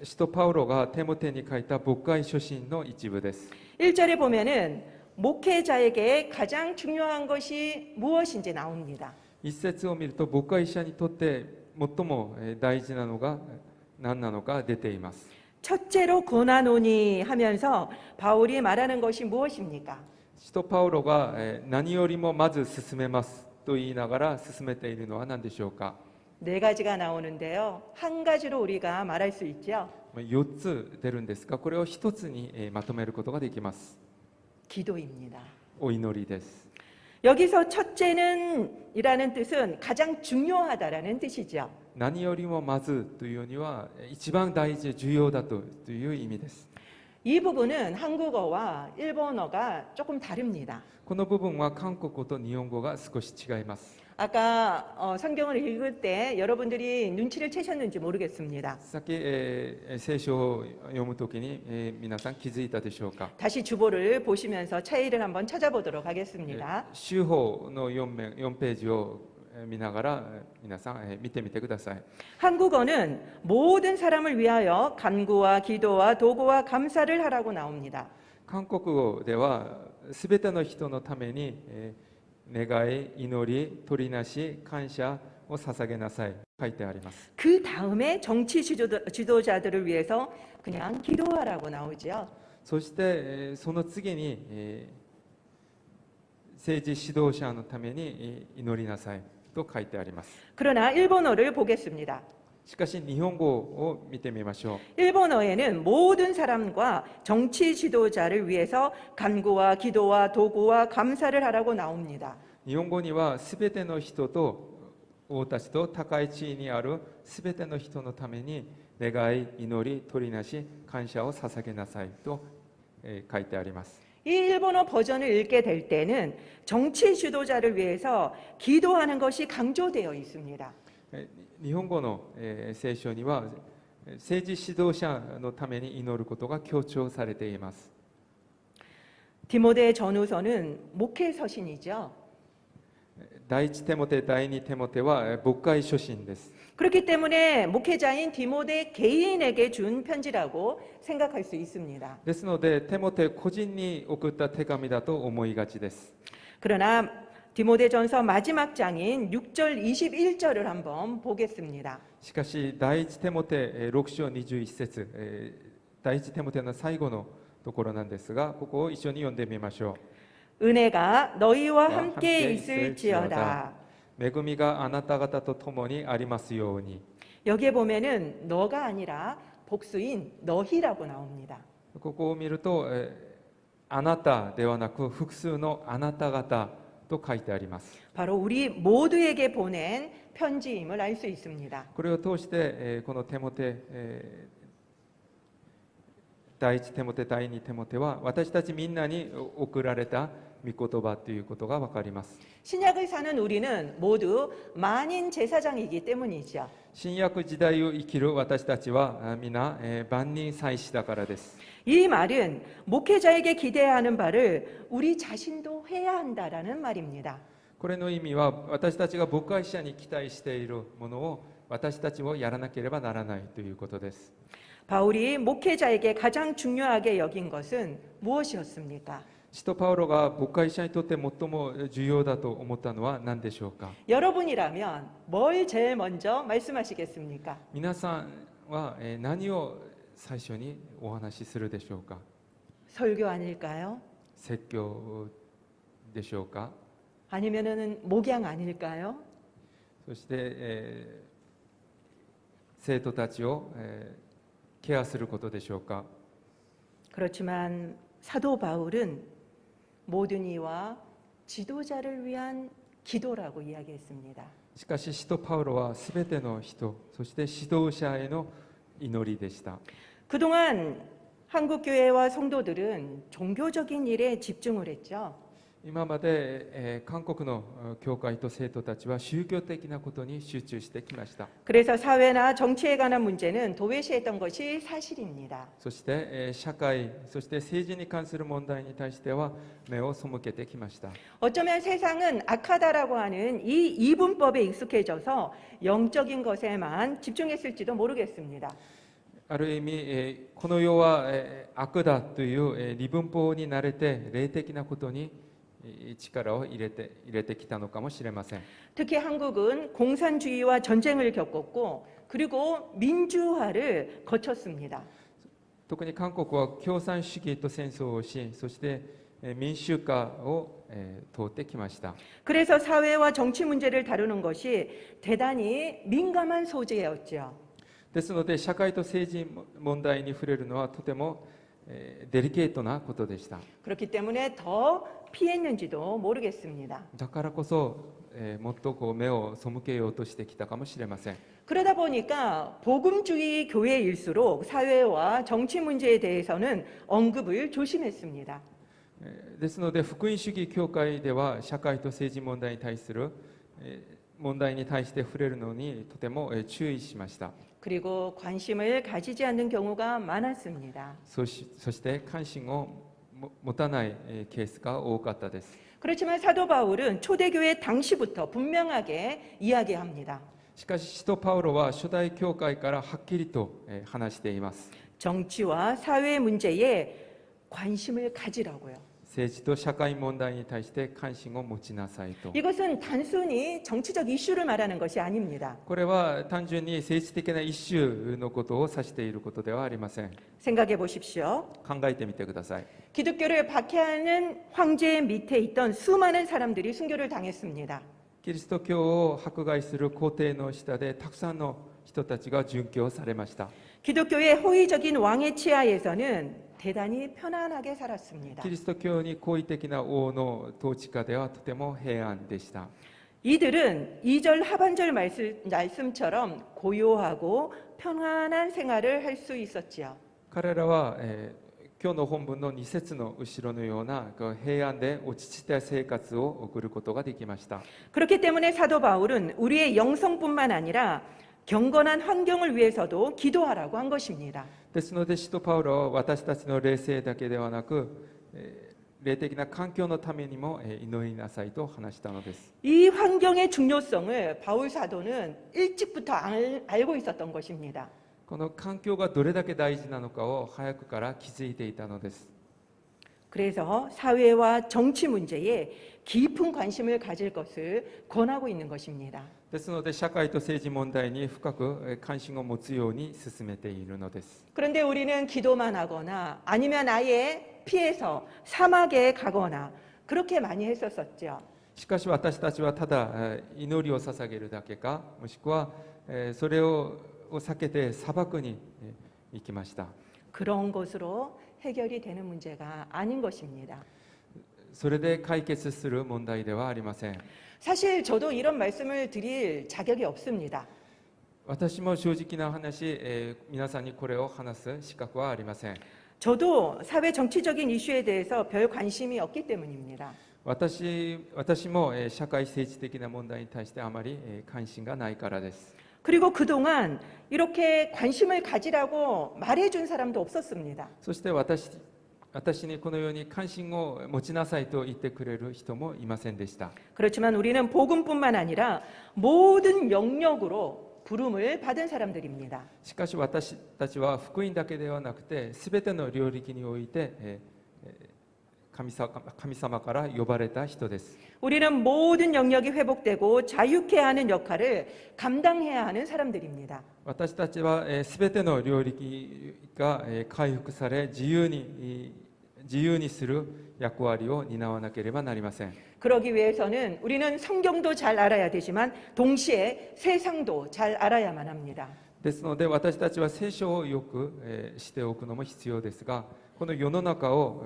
使徒パウロがテモテに書いた牧会書信の一部です。 1절에 보면은 목회자에게 가장 중요한 것이 무엇인지 나옵니다. 一節を見ると牧会者にとって最も大事なのが何なのか出ています。 첫째로 권하노니 하면서 바울이 말하는 것이 무엇입니까? 使徒パウロが何よりもまず進めますと言いながら進めているのは何でしょうか。 네 가지가 나오는데요. 한 가지로 우리가 말할 수 있죠. 4つ出るんですがこれを1つにまとめることができます。 기도입니다. お祈りです。 여기서 첫째는 이라는 뜻은 가장 중요하다라는 뜻이죠. 何よりもまずというには一番大事重要だという意味です。 이 부분은 한국어와 일본어가 조금 다릅니다. この部分は韓国語と日本語が少し違います。 아까 성경을 읽을 때 여러분들이 눈치를 채셨는지 모르겠습니다. さっき、聖書を読むときに、皆さん気づいたでしょうか。 다시 주보를 보시면서 차이를 한번 찾아보도록 하겠습니다. 修法の4ページを見ながら皆さん見てみてください。 한국어는 모든 사람을 위하여 간구와 기도와 도구와 감사를 하라고 나옵니다. 韓国語ではすべての人のために、願い、祈り、取りなし、感謝を捧げなさい書いてあります。 그 다음에 정치 지도자들을 위해서 그냥 기도하라고 나오죠. そしてその次に、政治指導者のために祈りなさいと書いてあります。 그러나 일본어를 보겠습니다. しかし日本語を見てみましょう。 일본어에는 모든 사람과 정치 지도자를 위해서 간구와 기도와 도구와 감사를 하라고 나옵니다. 日本語にはすべての人と王たちと高い地位にあるすべての人のために願い、祈り、取りなし、感謝を捧げなさいと書いてあります。 이 일본어 버전을 읽게 될 때는 정치 지도자를 위해서 기도하는 것이 강조되어 있습니다. 日本語の聖書には政治指導者のために祈ることが強調されています。 디모데 전후서는 목회 서신이죠. 第一テモテ、第二テモテは牧会書信です。 그렇기 때문에 목회자인 디모데 개인에게 준 편지라고 생각할 수 있습니다. ですので、テモテ個人に送った手紙だと思いがちです。 그러나 디모데전서 마지막 장인 6절 21절을 한번 보겠습니다. しかし、第一テモテ6章21節、第一テモテの最後のところなんですが、ここを一緒に読んでみましょう。 은혜가 너희와 함께 있을지어다. 恵みがあなた方と共にありますように。 여기에 보면은 너가 아니라 복수인 너희라고 나옵니다. ここを見ると、あなたではなく複数のあなた方と書いてあります。 바로 우리 모두에게 보낸 편지임을 알 수 있습니다. これを通して、このテモテ、第一テモテ、第二テモテは私たちみんなに送られた御言葉ということが分かります。 신약을 사는 우리는 모두 만인 제사장이기 때문이죠. 新約時代を生きる私たちは皆、万人祭司だからです。 이 말은 목회자에게 기대하는 바를 우리 자신도 해야 한다라는 말입니다. これの意味は私たちが牧会者に期待しているものを私たちもやらなければならないということです。 바울이 목회자에게 가장 중요하게 여긴 것은 무엇이었습니까? 使徒パウロが牧会者にとって最も重要だと思ったのは何でしょうか。 여러분이라면 뭘 제일 먼저 말씀하시겠습니까? 皆さんは何を最初にお話しするでしょうか。 설교 아닐까요? 説教でしょうか。 아니면은 목양 아닐까요? そして、生徒たちを、ケアすることでしょうか。 그렇지만 사도 바울은 모든 이와 지도자를 위한 기도라고 이야기했습니다. しかし使徒パウロはすべての人、そして指導者への祈りでした。 그동안 한국 교회와 성도들은 종교적인 일에 집중을 했죠. 今まで、韓国の教会と生徒たちは宗教的なことに集中してきました。 그래서 사회나 정치에 관한 문제는 도외시했던 것이 사실입니다. そして、社会、そして政治に関する問題に対しては目を背けてきました。 어쩌면 세상은 악하다라고 하는 이 이분법에 익숙해져서 영적인 것에만 집중했을지도 모르겠습니다. ある意味、この世は悪だという二分法に慣れて霊的なことに力を入れてきたのかもしれません。 특히 한국은 공산주의와 전쟁을 겪었고 그리고 민주화를 거쳤습니다. 特に韓国は共産主義と戦争をし、そして民主化を通ってきました。 그래서 사회와 정치 문제를 다루는 것이 대단히 민감한 소재였죠. ですので社会と政治問題に触れるのはとてもデリケートなことでした。 그렇기 때문에 더 피했는지도 모르겠습니다. だからこそ、もっと目を背けようとしてきたかもしれません。 그러다 보니까 복음주의 교회일수록 사회와 정치 문제에 대해서는 언급을 조심했습니다. ですので福音主義教会では社会と政治問題に対する問題に対して触れるのにとても注意しました。 그리고 관심을 가지지 않는 경우가 많았습니다. そして関心を持たないケースが多かったです。 그렇지만 사도 바울은 초대교회 당시부터 분명하게 이야기합니다. しかし使徒パウロは初代教会からはっきりと話しています。 정치와 사회 문제에 관심을 가지라고요. 政治と社会問題に対して関心を持ちなさいと。 이것은 단순히 정치적 이슈를 말하는 것이 아닙니다. これは単純に政治的なイシューのことを指していることではありません。 생각해 보십시오. 考えてみてください。 기독교를 박해하는 황제 밑에 있던 수많은 사람들이 순교를 당했습니다. キリスト教を迫害する皇帝の下でたくさんの人たちが殉教されました。 기독교의 호의적인 왕의 치하에서는 대단히 편안하게 살았습니다. キリスト教に好意的な王の統治下ではとても平安でした。 이들은 2절 하반절 말씀처럼 고요하고 평안한 생활을 할 수 있었지요. 彼らは、今日の本文の2節の後ろのような平安で落ち着いた生活を送ることができました。 그렇기 때문에 사도 바울은 우리의 영성뿐만 아니라 경건한 환경을 위해서도 기도하라고 한 것입니다. ですので使徒パウロは私たちの霊性だけではなく、霊的な環境のためにも祈りなさいと話したのです。 이 환경의 중요성을 바울 사도는 일찍부터 알고 있었던 것입니다. この環境がどれだけ大事なのかを早くから気づいていたのです。 그래서 사회와 정치 문제에 깊은 관심을 가질 것을 권하고 있는 것입니다. ですので社会と政治問題に深く関心を持つように進めているのです。 그런데 우리는 기도만 하거나 아니면 아예 피해서 사막에 가거나 그렇게 많이 했었었죠. しかし私たちはただ祈りを捧げるだけか、もしくはそれを避けて砂漠に行きました。 그런 것으로 해결이 되는 문제가 아닌 것입니다. それで解決する問題ではありません。 사실 저도 이런 말씀을 드릴 자격이 없습니다. 私も正直な話、皆さんにこれを話す資格はありません。 저도 사회 정치적인 이슈에 대해서 별 관심이 없기 때문입니다. 私も社会政治的な問題に対してあまり関心がないからです。 그리고 그동안 이렇게 관심을 가지라고 말해준 사람도 없었습니다. そして私にこのように関心を持ちなさいと言ってくれる人もいませんでした。 그렇지만 우리는 복음뿐만 아니라 모든 영역으로 부름을 받은 사람들입니다. しかし私たちは福音だけではなくて全ての領域において神様から呼ばれた人です。 우리는 모든 영역이 회복되고 자유케 하는 역할을 감당해야 하는 사람들입니다. 私たちは全ての領域が回復され自由にする役割を担わなければなりません。 그러기 위해서는 우리는 성경도 잘 알아야 되지만 동시에 세상도 잘 알아야만 합니다. ですので私たちは聖書をよくしておくのも必要ですが、この世の中を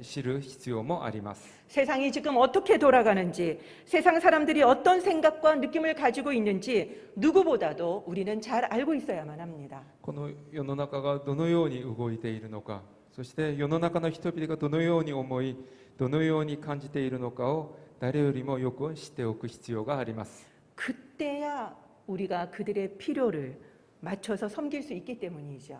知る必要もあります。 세상이 지금 어떻게 돌아가는지, 세상 사람들이 어떤 생각과 느낌을 가지고 있는지 누구보다도 우리는 잘 알고 있어야만 합니다. この世の中がどのように動いているのか、そして世の中の人々がどのように思い、どのように感じているのかを誰よりもよく知っておく必要があります。 그때야 우리가 그들의 필요를 맞춰서 섬길 수 있기 때문이죠.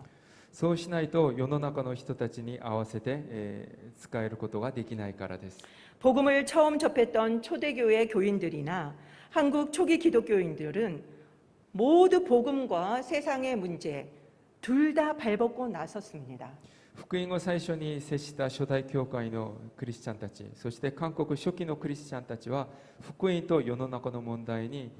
そうしないと世の中の人たちに合わせて使えることができないからです。 복음을 처음 접했던 초대교회 교인들이나 한국 초기 기독교인들은 모두 복음과 세상의 문제 둘 다 발벗고 나섰습니다. 福音を最初に接した初代教会のクリスチャンたち、そして韓国初期のクリスチャンたちは福音と世の中の問題に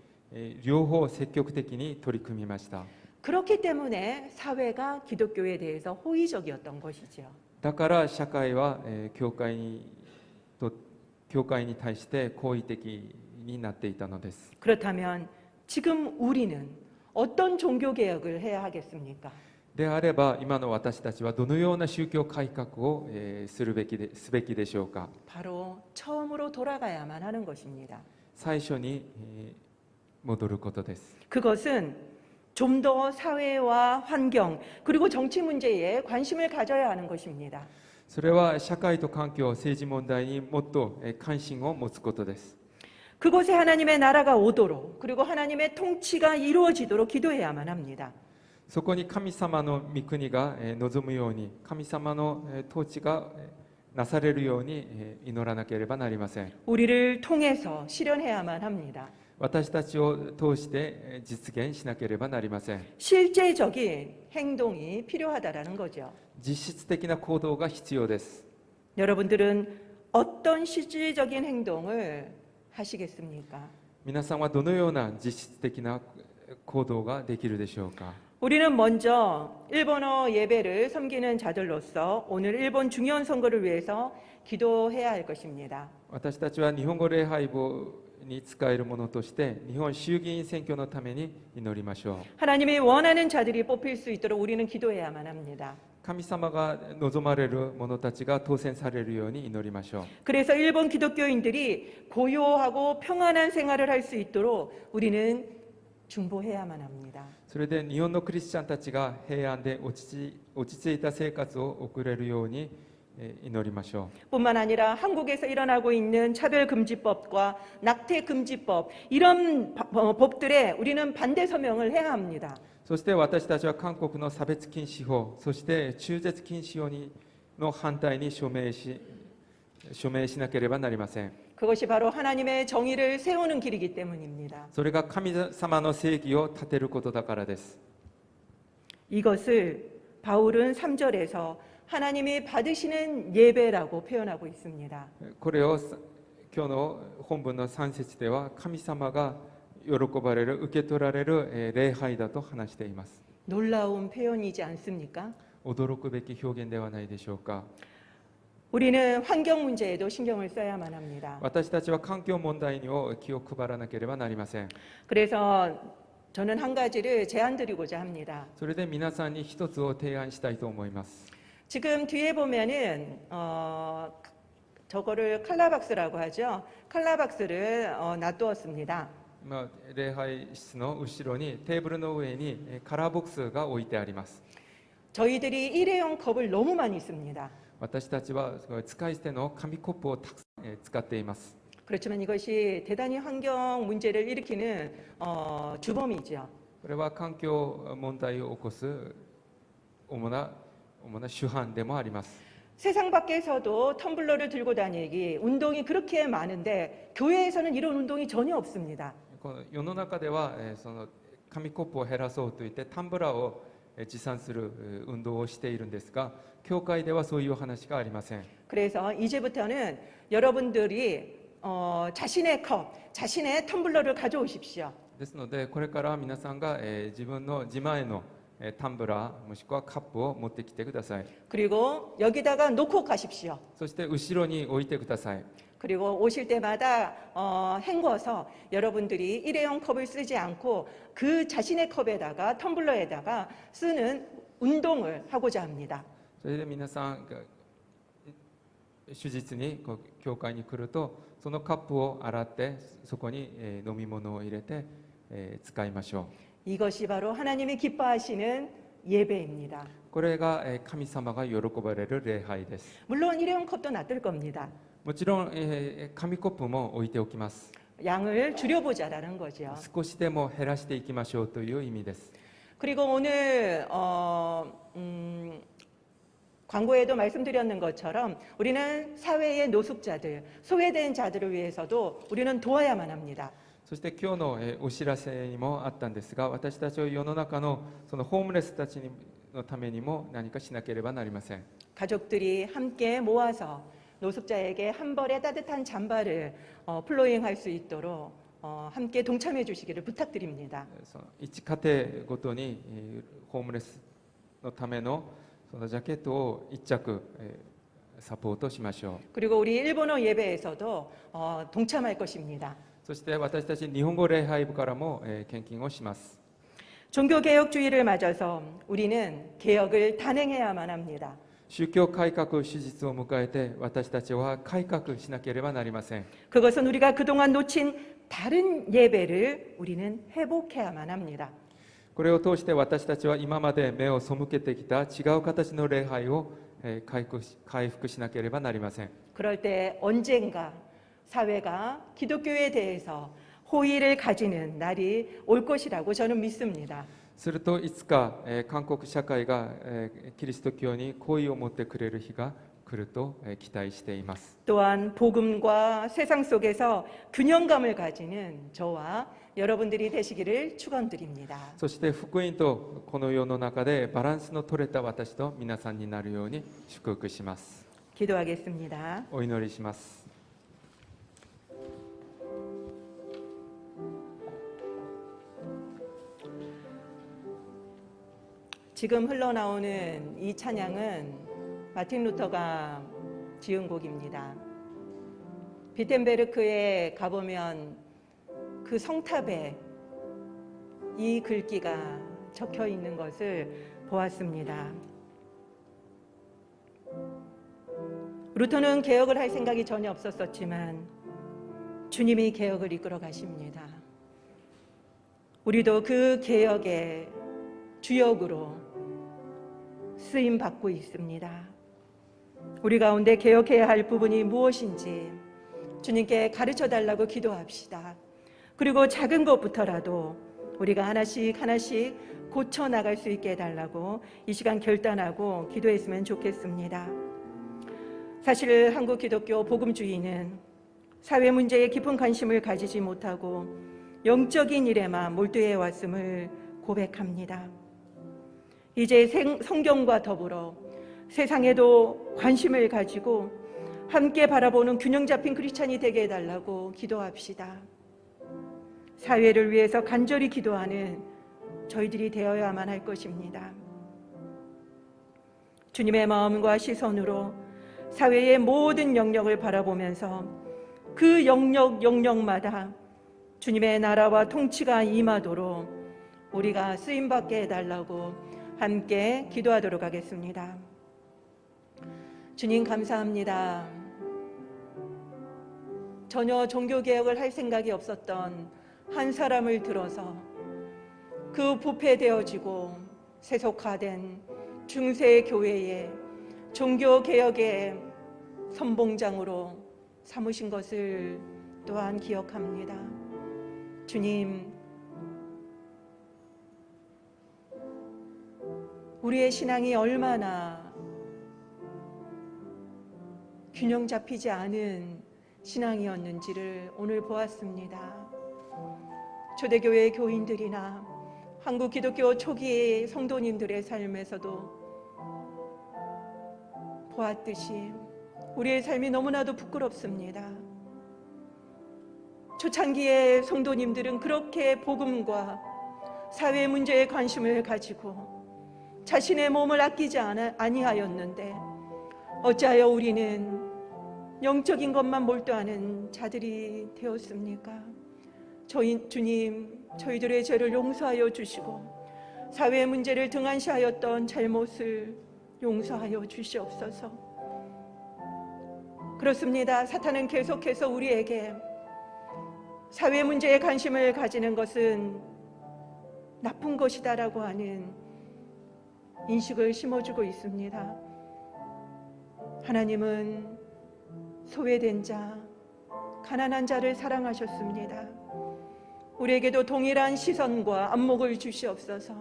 両方積極的に取り組みました。 그렇기 때문에 사회가 기독교에 대해서 호의적이었던 것이죠. だから社会は教会に対して好意的になっていたのです。 그렇다면 지금 우리는 어떤 종교 개혁을 해야 하겠습니까? であれば今の私たちはどのような宗教改革をすべきでしょうか。 바로 처음으로 돌아가야만 하는 것입니다. 最初に戻ることです。 그것은 좀 더 사회와 환경 그리고 정치 문제에 관심을 가져야 하는 것입니다. それは社会と環境、政治問題にもっと関心を持つことです。 그곳에 하나님의 나라가 오도록 그리고 하나님의 통치가 이루어지도록 기도해야만 합니다. そこに神様の御国が望むように、神様の統治がなされるように祈らなければなりません。 우리를 통해서 실현해야만 합니다. 私たちを通して実現しなければなりません。 실제적인 행동이 필요하다라는 거죠. 実質的な行動が必要です。 여러분들은 어떤 실질적인 행동을 하시겠습니까? 皆さんはどのような実質的な行動ができるでしょうか。 우리는 먼저 일본어 예배를 섬기는 자들로서 오늘 일본 중요한 선거를 위해서 기도해야 할 것입니다. 私たちは日本語礼拝に使えるものとして日本衆議院選挙のために祈りましょう。 하나님이 원하는 자들이 뽑힐 수 있도록 우리는 기도해야만 합니다. 神様が望まれる者たちが当選されるように祈りましょう。 그래서 일본 기독교인들이 고요하고 평안한 생활을 할 수 있도록 우리는 중보해야만 합니다. それで日本のクリスチャンたちが平安で落ち着いた生活を送れるように祈りましょう。 뿐만 아니라 한국에서 일어나고 있는 차별금지법과 낙태금지법 이런 법들에 우리는 반대 서명을 해야 합니다. そして私たちは韓国の差別禁止法、そして中絶禁止法の反対に署名しなければなりません。 그것이 바로 하나님의 정의를 세우는 길이기 때문입니다. それが神様の正義を立てることだからです。 이것을 바울은 3절에서 하나님이 받으시는 예배라고 표현하고 있습니다. これを今日の本文の3節では神様が喜ばれる、受け取られる礼拝だと話しています。 놀라운 표현이지 않습니까? 驚くべき表現ではないでしょうか。 우리는 환경 문제에도 신경을 써야만 합니다. 私たちは環境問題に気を配らなければなりません。 그래서 저는 한 가지를 제안드리고자 합니다. それで皆さんに一つを提案したいと思います。 지금 뒤에 보면은 저거를 칼라박스라고 하죠. 칼라박스를 놔두었습니다. 礼拝室の後ろにテーブルの上にカラーボックスが置いてあります。 저희들이 일회용 컵을 너무 많이 씁니다. 私たちは使い捨ての紙コップをたくさん使っています。 그렇지만 이것이 대단히 환경 문제를 일으키는 주범이죠. これは環境問題を起こす主な主犯でもあります。 세상 밖에서도 텀블러를 들고 다니기 운동이 그렇게 많은데 교회에서는 이런 운동이 전혀 없습니다. この世の中ではその紙コップを減らそうといってタンブラーを持参する運動をしているんですが、教会ではそういう話がありません。 그래서 이제부터는 여러분들이 자신의 컵, 자신의 텀블러를 가져오십시오. ですのでこれから皆さんが自分の自前のタンブラーもしくはカップを持ってきてください。 그리고 여기다가 놓고 가십시오. そして後ろに置いてください。 그리고 오실 때마다 헹궈서 여러분들이 일회용 컵을 쓰지 않고 그 자신의 컵에다가 텀블러에다가 쓰는 운동을 하고자 합니다. それで皆さんが手術に教会に来るとそのカップを洗ってそこに飲み物を入れて使いましょう。 이것이 바로 하나님이 기뻐하시는 예배입니다. これが神様が喜ばれる礼拝です。 물론 일회용 컵도 놔둘 겁니다. もちろん紙コップも置いておきます。 양을 줄여보자라는 거죠. 少しでも減らしていきましょうという意味です。 그리고 오늘 광고에도 말씀드렸는 것처럼 우리는 사회의 노숙자들, 소외된 자들을 위해서도 우리는 도와야만 합니다. そして今日のお知らせにもあったんですが、私たちは世の中のそのホームレスたちのためにも何かしなければなりません。 가족들이 함께 모아서 노숙자에게 한 벌의 따뜻한 잠바를 플로잉할 수 있도록 함께 동참해 주시기를 부탁드립니다. その一家庭ごとにホームレスのためのそのジャケットを一着サポートしましょう。 그리고 우리 일본어 예배에서도 동참할 것입니다. そして私たち日本語礼拝部からも献金をします。 종교개혁주의를 맞아서 우리는 개혁을 단행해야만 합니다. 宗教改革史実を迎えて私たちは改革しなければなりません。 그것은 우리가 그동안 놓친 다른 예배를 우리는 회복해야만 합니다. これを通して私たちは今まで目を背けてきた違う形の礼拝を回復しなければなりません。 그럴 때 언젠가 사회가 기독교에 대해서 호의를 가지는 날이 올 것이라고 저는 믿습니다. するといつか韓国社会がキリスト教に好意を持ってくれる日が来ると期待しています。 또한 복음과 세상 속에서 균형감을 가지는 저와 여러분들이 되시기를 축원드립니다. そして福音とこの世の中でバランスの取れた私と皆さんになるように祝福します。 기도하겠습니다. お祈りします。 지금 흘러나오는 이 찬양은 마틴 루터가 지은 곡입니다. 비텐베르크에 가보면 그 성탑에 이 글귀가 적혀 있는 것을 보았습니다. 루터는 개혁을 할 생각이 전혀 없었지만 주님이 개혁을 이끌어 가십니다. 우리도 그 개혁의 주역으로 쓰임 받고 있습니다. 우리 가운데 개혁해야 할 부분이 무엇인지 주님께 가르쳐 달라고 기도합시다. 그리고 작은 것부터라도 우리가 하나씩 고쳐 나갈 수 있게 해달라고 이 시간 결단하고 기도했으면 좋겠습니다. 사실 한국 기독교 복음주의는 사회 문제에 깊은 관심을 가지지 못하고 영적인 일에만 몰두해 왔음을 고백합니다. 이제 성경과 더불어 세상에도 관심을 가지고 함께 바라보는 균형 잡힌 크리스찬이 되게 해달라고 기도합시다. 사회를 위해서 간절히 기도하는 저희들이 되어야만 할 것입니다. 주님의 마음과 시선으로 사회의 모든 영역을 바라보면서 그 영역마다 주님의 나라와 통치가 임하도록 우리가 쓰임받게 해달라고 함께 기도하도록 하겠습니다. 주님 감사합니다. 전혀 종교개혁을 할 생각이 없었던 한 사람을 들어서 그 부패되어지고 세속화된 중세 교회의 종교개혁의 선봉장으로 삼으신 것을 또한 기억합니다. 주님, 우리의 신앙이 얼마나 균형 잡히지 않은 신앙이었는지를 오늘 보았습니다. 초대교회 교인들이나 한국 기독교 초기의 성도님들의 삶에서도 보았듯이 우리의 삶이 너무나도 부끄럽습니다. 초창기의 성도님들은 그렇게 복음과 사회 문제에 관심을 가지고 자신의 몸을 아끼지 아니하였는데 어찌하여 우리는 영적인 것만 몰두하는 자들이 되었습니까? 주님, 저희들의 죄를 용서하여 주시고 사회 문제를 등한시하였던 잘못을 용서하여 주시옵소서. 그렇습니다. 사탄은 계속해서 우리에게 사회 문제에 관심을 가지는 것은 나쁜 것이다라고 하는 인식을 심어주고 있습니다. 하나님은 소외된 자, 가난한 자를 사랑하셨습니다. 우리에게도 동일한 시선과 안목을 주시옵소서.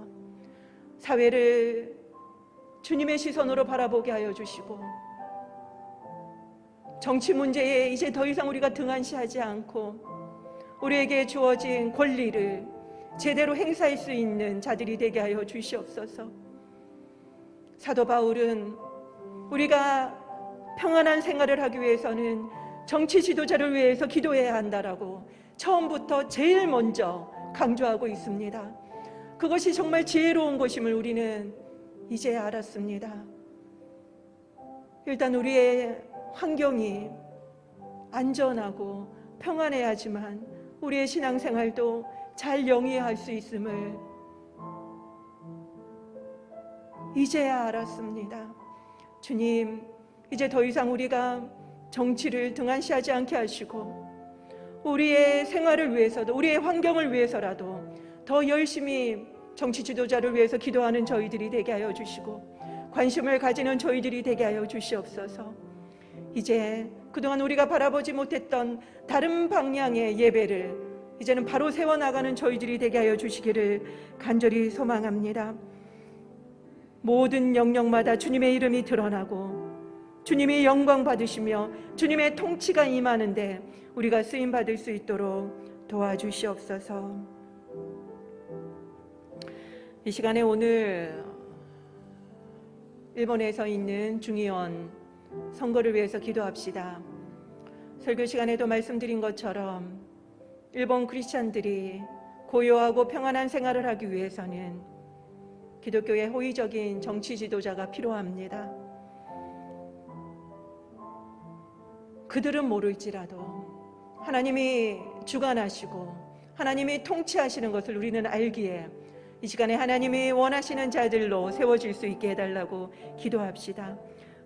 사회를 주님의 시선으로 바라보게 하여 주시고 정치 문제에 이제 더 이상 우리가 등한시하지 않고 우리에게 주어진 권리를 제대로 행사할 수 있는 자들이 되게 하여 주시옵소서. 사도 바울은 우리가 평안한 생활을 하기 위해서는 정치 지도자를 위해서 기도해야 한다라고 처음부터 제일 먼저 강조하고 있습니다. 그것이 정말 지혜로운 것임을 우리는 이제 알았습니다. 일단 우리의 환경이 안전하고 평안해야지만 우리의 신앙생활도 잘 영위할 수 있음을 이제야 알았습니다. 주님, 이제 더 이상 우리가 정치를 등한시하지 않게 하시고 우리의 생활을 위해서도, 우리의 환경을 위해서라도 더 열심히 정치 지도자를 위해서 기도하는 저희들이 되게 하여 주시고 관심을 가지는 저희들이 되게 하여 주시옵소서. 이제 그동안 우리가 바라보지 못했던 다른 방향의 예배를 이제는 바로 세워나가는 저희들이 되게 하여 주시기를 간절히 소망합니다. 모든 영역마다 주님의 이름이 드러나고 주님이 영광 받으시며 주님의 통치가 임하는데 우리가 쓰임받을 수 있도록 도와주시옵소서. 이 시간에 오늘 일본에서 있는 중의원 선거를 위해서 기도합시다. 설교 시간에도 말씀드린 것처럼 일본 크리스찬들이 고요하고 평안한 생활을 하기 위해서는 기독교의 호의적인 정치 지도자가 필요합니다. 그들은 모를지라도 하나님이 주관하시고 하나님이 통치하시는 것을 우리는 알기에 이 시간에 하나님이 원하시는 자들로 세워질 수 있게 해달라고 기도합시다.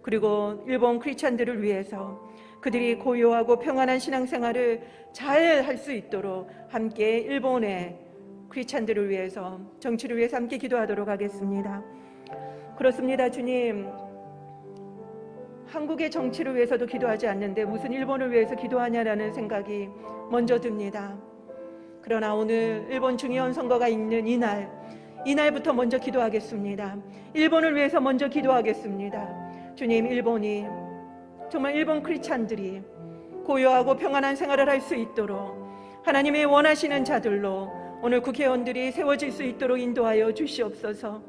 그리고 일본 크리스찬들을 위해서 그들이 고요하고 평안한 신앙생활을 잘 할 수 있도록 함께 일본의 크리스찬들을 위해서, 정치를 위해서 함께 기도하도록 하겠습니다. 그렇습니다. 주님, 한국의 정치를 위해서도 기도하지 않는데 무슨 일본을 위해서 기도하냐라는 생각이 먼저 듭니다. 그러나 오늘 일본 중의원 선거가 있는 이날부터 먼저 기도하겠습니다. 일본을 위해서 먼저 기도하겠습니다. 주님, 일본이 정말 일본 크리스찬들이 고요하고 평안한 생활을 할 수 있도록 하나님이 원하시는 자들로 오늘 국회의원들이 세워질 수 있도록 인도하여 주시옵소서.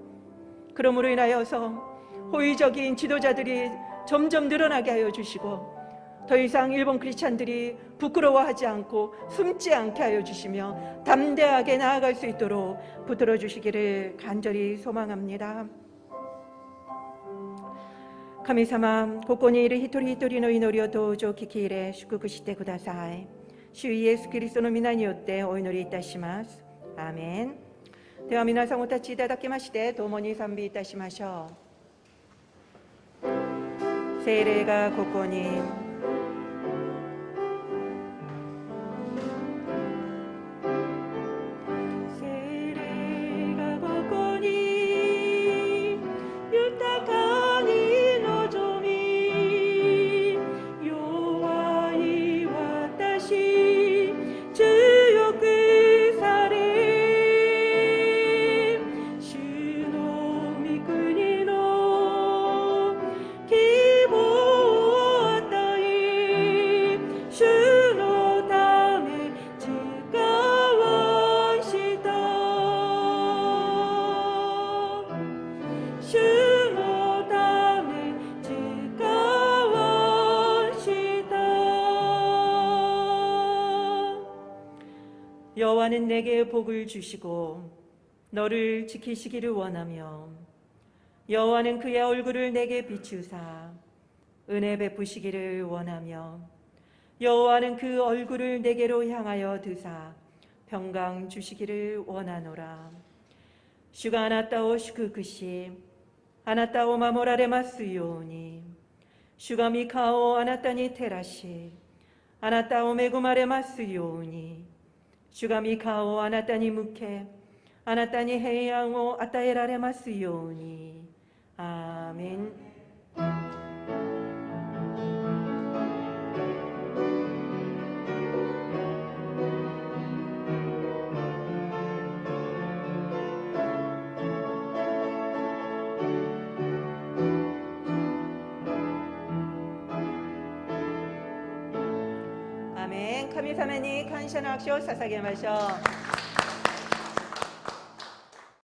그러므로 인하여서 호의적인 지도자들이 점점 늘어나게 하여 주시고 더 이상 일본 크리스찬들이 부끄러워하지 않고 숨지 않게 하여 주시며 담대하게 나아갈 수 있도록 붙들어 주시기를 간절히 소망합니다. 神様、ここにいる一人一人の祈りをどうぞ聞き入れ祝福してください。主イエスキリストの皆によってお祈りいたします。アーメン。では皆さんお立ちいただきまして共に賛美いたしましょう。聖霊がここに、여호와는 내게 복을 주시고 너를 지키시기를 원하며 여호와는 그의 얼굴을 내게 비추사 은혜 베푸시기를 원하며 여호와는 그 얼굴을 내게로 향하여 드사 평강 주시기를 원하노라. 주가 아나타오 슈크크시 아나타오 마모라레 마스요니 주가 미카오 아나타니 테라시 아나타오 메구마레 마스요니主が御顔をあなたに向け、あなたに平安を与えられますように。アーメン。神様に感謝の握手を捧げましょう。